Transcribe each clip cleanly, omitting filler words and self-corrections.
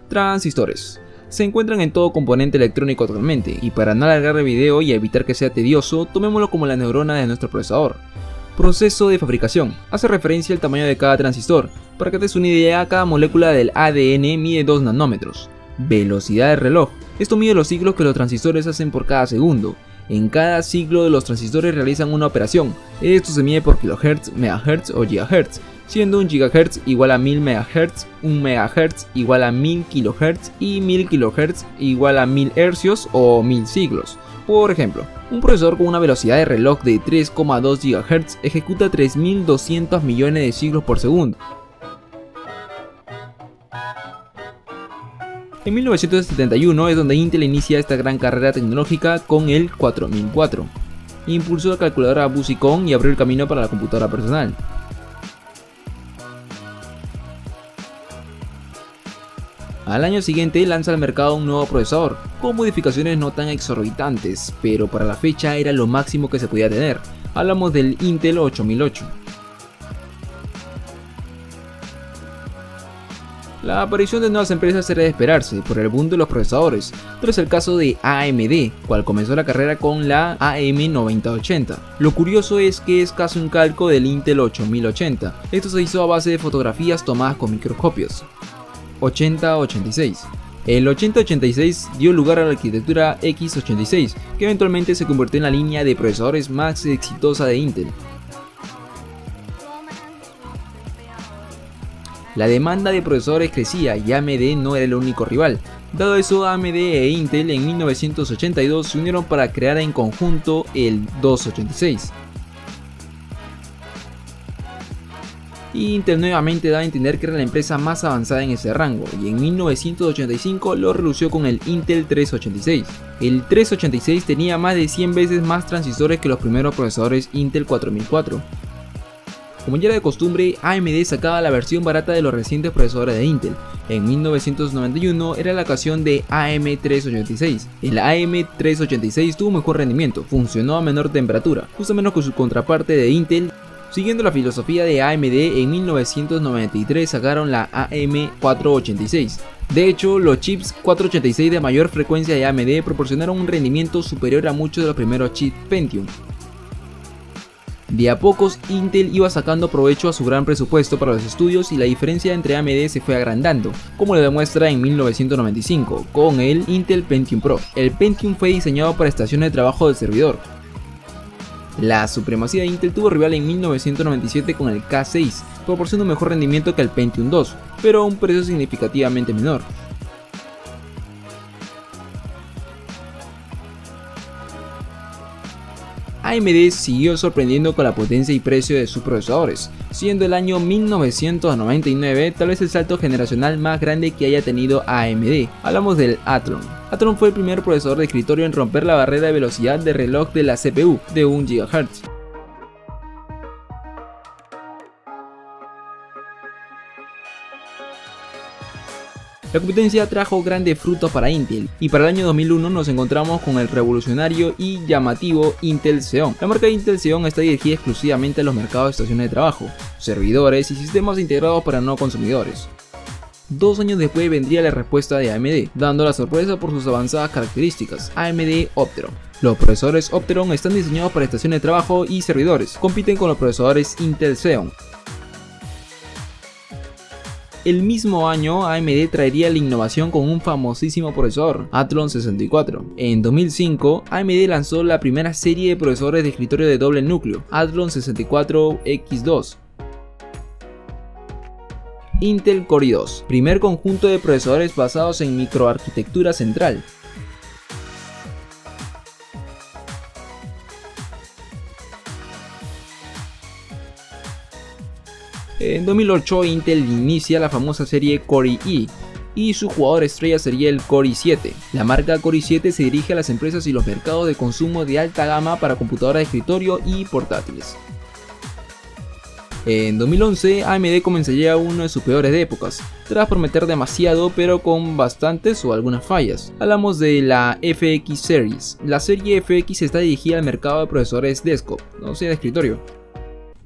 Transistores. Se encuentran en todo componente electrónico actualmente, y para no alargar el video y evitar que sea tedioso, tomémoslo como la neurona de nuestro procesador. Proceso de fabricación. Hace referencia al tamaño de cada transistor. Para que te des una idea, cada molécula del ADN mide 2 nanómetros. Velocidad de reloj. Esto mide los ciclos que los transistores hacen por cada segundo. En cada ciclo de los transistores realizan una operación. Esto se mide por kilohertz, megahertz o gigahertz, siendo un gigahertz igual a 1000 megahertz, un megahertz igual a 1000 kilohertz y 1000 kilohertz igual a 1000 hercios o 1000 ciclos. Por ejemplo, un procesador con una velocidad de reloj de 3,2 GHz ejecuta 3200 millones de ciclos por segundo. En 1971 es donde Intel inicia esta gran carrera tecnológica con el 4004. Impulsó la calculadora Busicom y abrió el camino para la computadora personal. Al año siguiente lanza al mercado un nuevo procesador, con modificaciones no tan exorbitantes, pero para la fecha era lo máximo que se podía tener. Hablamos del Intel 8008. La aparición de nuevas empresas era de esperarse por el boom de los procesadores, pero es el caso de AMD, cual comenzó la carrera con la AM9080. Lo curioso es que es casi un calco del Intel 8080. Esto se hizo a base de fotografías tomadas con microscopios. 8086. El 8086 dio lugar a la arquitectura x86, que eventualmente se convirtió en la línea de procesadores más exitosa de Intel. La demanda de procesadores crecía y AMD no era el único rival. Dado eso, AMD e Intel en 1982 se unieron para crear en conjunto el 286. Intel nuevamente da a entender que era la empresa más avanzada en ese rango, y en 1985 lo relució con el Intel 386. El 386 tenía más de 100 veces más transistores que los primeros procesadores Intel 4004. Como ya era de costumbre, AMD sacaba la versión barata de los recientes procesadores de Intel. En 1991 era la ocasión de AM386. El AM386 tuvo mejor rendimiento, funcionó a menor temperatura, justo menos que su contraparte de Intel. Siguiendo la filosofía de AMD, en 1993 sacaron la AM486. De hecho, los chips 486 de mayor frecuencia de AMD proporcionaron un rendimiento superior a muchos de los primeros chips Pentium. De a pocos, Intel iba sacando provecho a su gran presupuesto para los estudios y la diferencia entre AMD se fue agrandando, como lo demuestra en 1995 con el Intel Pentium Pro. El Pentium fue diseñado para estaciones de trabajo del servidor. La supremacía de Intel tuvo rival en 1997 con el K6, proporcionando un mejor rendimiento que el Pentium 2, pero a un precio significativamente menor. AMD siguió sorprendiendo con la potencia y precio de sus procesadores, siendo el año 1999 tal vez el salto generacional más grande que haya tenido AMD. Hablamos del Athlon. Athlon fue el primer procesador de escritorio en romper la barrera de velocidad de reloj de la CPU de 1 GHz. La competencia trajo grandes frutos para Intel, y para el año 2001 nos encontramos con el revolucionario y llamativo Intel Xeon. La marca Intel Xeon está dirigida exclusivamente a los mercados de estaciones de trabajo, servidores y sistemas integrados para no consumidores. 2 años después vendría la respuesta de AMD, dando la sorpresa por sus avanzadas características, AMD Opteron. Los procesadores Opteron están diseñados para estaciones de trabajo y servidores, compiten con los procesadores Intel Xeon. El mismo año, AMD traería la innovación con un famosísimo procesador, Athlon 64. En 2005, AMD lanzó la primera serie de procesadores de escritorio de doble núcleo, Athlon 64X2. Intel Core i2, primer conjunto de procesadores basados en microarquitectura central. En 2008 Intel inicia la famosa serie Core i y su jugador estrella sería el Core i7. La marca Core i7 se dirige a las empresas y los mercados de consumo de alta gama para computadoras de escritorio y portátiles. En 2011 AMD comenzaría una de sus peores épocas, tras prometer demasiado pero con bastantes o algunas fallas. Hablamos de la FX Series. La serie FX está dirigida al mercado de procesadores desktop, o sea de escritorio.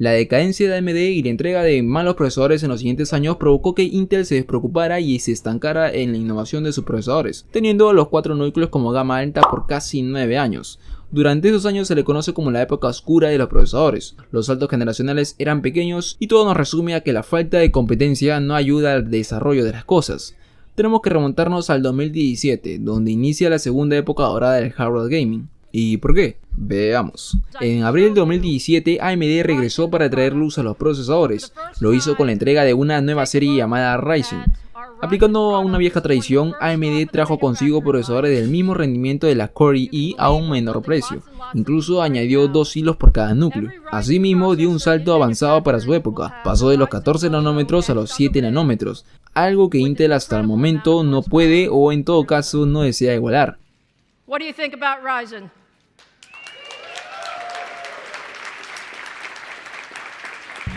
La decadencia de AMD y la entrega de malos procesadores en los siguientes años provocó que Intel se despreocupara y se estancara en la innovación de sus procesadores, teniendo los 4 núcleos como gama alta por casi 9 años. Durante esos años se le conoce como la época oscura de los procesadores. Los saltos generacionales eran pequeños y todo nos resume a que la falta de competencia no ayuda al desarrollo de las cosas. Tenemos que remontarnos al 2017, donde inicia la segunda época dorada del hardware gaming. ¿Y por qué? Veamos. En abril de 2017 AMD regresó para traer luz a los procesadores. Lo hizo con la entrega de una nueva serie llamada Ryzen. Aplicando a una vieja tradición, AMD trajo consigo procesadores del mismo rendimiento de la Core i a un menor precio. Incluso añadió 2 hilos por cada núcleo. Asimismo, dio un salto avanzado para su época. Pasó de los 14 nanómetros a los 7 nanómetros, algo que Intel hasta el momento no puede o en todo caso no desea igualar. What do you think about Ryzen?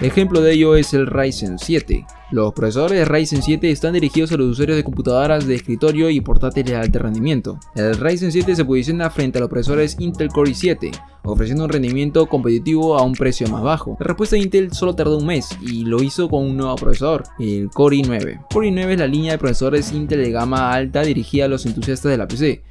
Ejemplo de ello es el Ryzen 7. Los procesadores de Ryzen 7 están dirigidos a los usuarios de computadoras de escritorio y portátiles de alto rendimiento. El Ryzen 7 se posiciona frente a los procesadores Intel Core i7, ofreciendo un rendimiento competitivo a un precio más bajo. La respuesta de Intel solo tardó un mes y lo hizo con un nuevo procesador, el Core i9. Core i9 es la línea de procesadores Intel de gama alta dirigida a los entusiastas de la PC.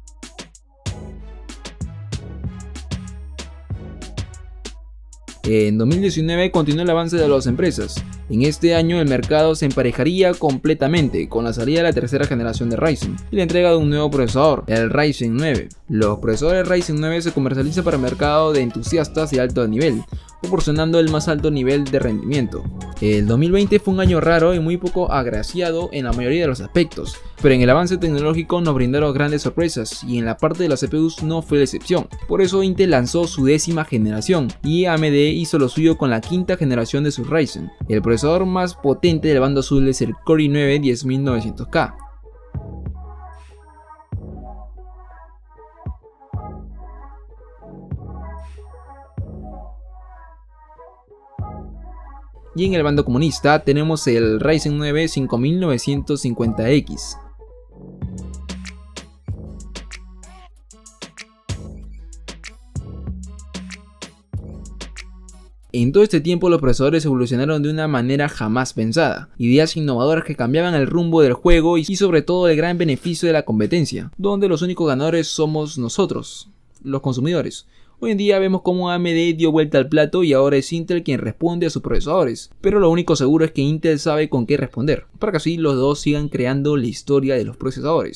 En 2019 continuó el avance de las empresas. En este año el mercado se emparejaría completamente con la salida de la tercera generación de Ryzen y la entrega de un nuevo procesador, el Ryzen 9. Los procesadores Ryzen 9 se comercializan para el mercado de entusiastas de alto nivel, proporcionando el más alto nivel de rendimiento. El 2020 fue un año raro y muy poco agraciado en la mayoría de los aspectos, pero en el avance tecnológico nos brindaron grandes sorpresas y en la parte de las CPUs no fue la excepción. Por eso Intel lanzó su 10ª generación y AMD hizo lo suyo con la 5ª generación de su Ryzen. El procesador más potente del bando azul es el Core i9 10900K. Y en el bando comunista tenemos el Ryzen 9 5950X. En todo este tiempo los procesadores evolucionaron de una manera jamás pensada, ideas innovadoras que cambiaban el rumbo del juego y sobre todo el gran beneficio de la competencia, donde los únicos ganadores somos nosotros, los consumidores. Hoy en día vemos cómo AMD dio vuelta al plato y ahora es Intel quien responde a sus procesadores, pero lo único seguro es que Intel sabe con qué responder, para que así los dos sigan creando la historia de los procesadores.